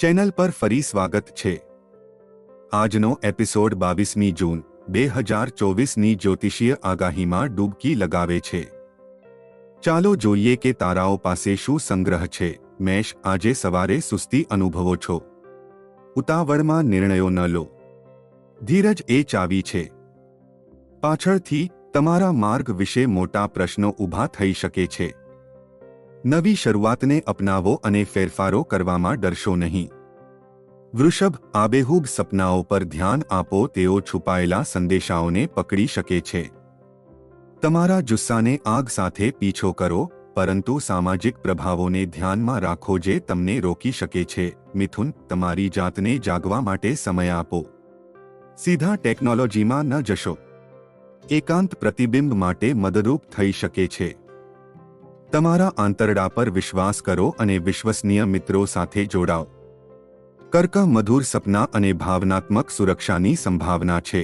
Channel પર ફરી સ્વાગત છે। આજનો એપિસોડ 22મી જૂન 2024ની જ્યોતિષીય આગાહીમાં ડૂબકી લગાવે છે। ચાલો જોઈએ કે તારાઓ પાસે શું સંગ્રહ છે। મેષ, આજે સવારે સુસ્તી અનુભવો છો। ઉતાવળમાં નિર્ણયો ન લો। ધીરજ એ ચાવી છે। પાછળથી તમારા માર્ગ વિશે મોટા પ્રશ્નો ઊભા થઈ શકે છે। નવી શરૂઆતને અપનાવો અને ફેરફારો કરવામાં ડરશો નહીં। વૃષભ, આબેહૂબ સપનાઓ પર ધ્યાન આપો, તેઓ છુપાયેલા સંદેશાઓને પકડી શકે છે। તમારા જુસ્સાને આગ સાથે પીછો કરો, પરંતુ સામાજિક પ્રભાવોને ધ્યાનમાં રાખો જે તમને રોકી શકે છે। મિથુન, તમારી જાતને જાગવા માટે સમય આપો। સીધા ટેકનોલોજીમાં ન જશો। એકાંત પ્રતિબિંબ માટે મદદરૂપ થઈ શકે છે। તમારા આંતરડા પર વિશ્વાસ કરો અને વિશ્વસનીય મિત્રો સાથે જોડાઓ। કર્ક, મધુર સપના અને ભાવનાત્મક સુરક્ષાની સંભાવના છે।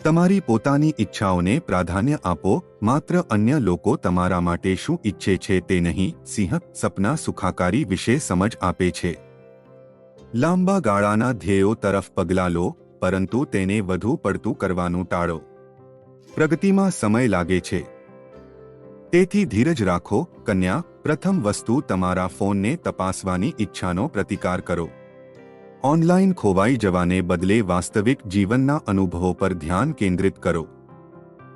તમારી પોતાની ઈચ્છાઓને પ્રાધાન્ય આપો, માત્ર અન્ય લોકો તમારા માટે શું ઈચ્છે છે તે નહીં। સિંહ, સપના સુખાકારી વિશે સમજ આપે છે। લાંબા ગાળાના ધ્યેયો તરફ પગલાં લો, પરંતુ તેને વધુ પડતું કરવાનું ટાળો। પ્રગતિમાં સમય લાગે છે, તેથી ધીરજ રાખો। કન્યા, પ્રથમ વસ્તુ તમારા ફોનને તપાસવાની ઈચ્છાનો પ્રતિકાર કરો। ઓનલાઈન ખોવાઈ જવાને બદલે વાસ્તવિક જીવનના અનુભવો પર ધ્યાન કેન્દ્રિત કરો।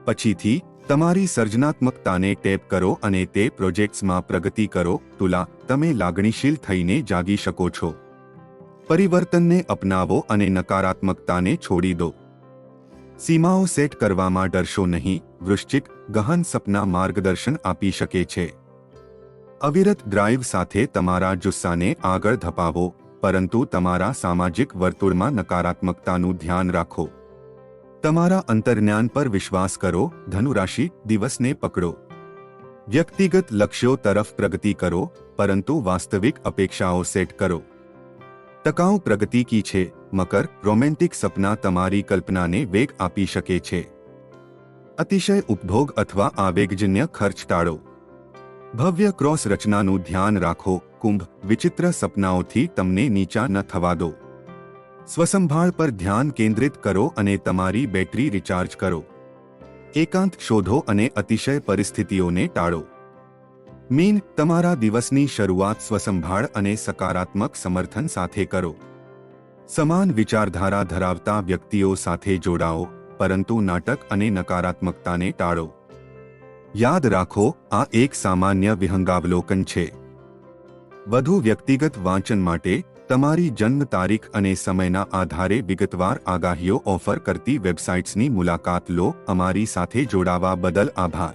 પછીથી તમારી સર્જનાત્મકતાને ટેપ કરો અને તે પ્રોજેક્ટ્સમાં પ્રગતિ કરો। તુલા, તમે લાગણીશીલ થઈને જાગી શકો છો। પરિવર્તનને અપનાવો અને નકારાત્મકતાને છોડી દો। સીમાઓ સેટ કરવામાં ડરશો નહીં। વૃશ્ચિક, ગહન સપના માર્ગદર્શન આપી શકે છે। અવિરત ડ્રાઈવ સાથે તમારા જુસ્સાને આગળ ધપાવો, પરંતુ તમારા સામાજિક વર્તુળમાં નકારાત્મકતાનું ધ્યાન રાખો। તમારા અંતર્જ્ઞાન પર વિશ્વાસ કરો। ધનુ રાશિ, દિવસને પકડો। વ્યક્તિગત લક્ષ્યો તરફ પ્રગતિ કરો, પરંતુ વાસ્તવિક અપેક્ષાઓ સેટ કરો। ટકાઉ પ્રગતિ કી છે। મકર, રોમેન્ટિક સપના તમારી કલ્પનાને વેગ આપી શકે છે। અતિશય ઉપભોગ અથવા આવેગજન્ય ખર્ચ ટાળો। ભવ્ય ક્રોસ રચનાનું ધ્યાન રાખો। કુંભ, વિચિત્ર સપનાઓથી તમને નીચા ન થવા દો। સ્વસંભાળ પર ધ્યાન કેન્દ્રિત કરો અને તમારી બેટરી રિચાર્જ કરો। એકાંત શોધો અને અતિશય પરિસ્થિતિઓને ટાળો। મીન, તમારા દિવસની શરૂઆત સ્વસંભાળ અને સકારાત્મક સમર્થન સાથે કરો। સમાન વિચારધારા ધરાવતા વ્યક્તિઓ સાથે જોડાઓ, પરંતુ નાટક અને નકારાત્મકતાને ટાળો। યાદ રાખો, આ એક સામાન્ય વિહંગાવલોકન છે। વધુ વ્યક્તિગત વાંચન માટે તમારી જન્મ તારીખ અને સમયના આધારે વિગતવાર આગાહીઓ ઓફર કરતી વેબસાઇટ્સની મુલાકાત લો। અમારી સાથે જોડાવા બદલ આભાર।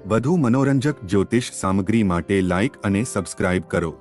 વધુ મનોરંજક જ્યોતિષ સામગ્રી માટે લાઇક અને સબસ્ક્રાઇબ કરો।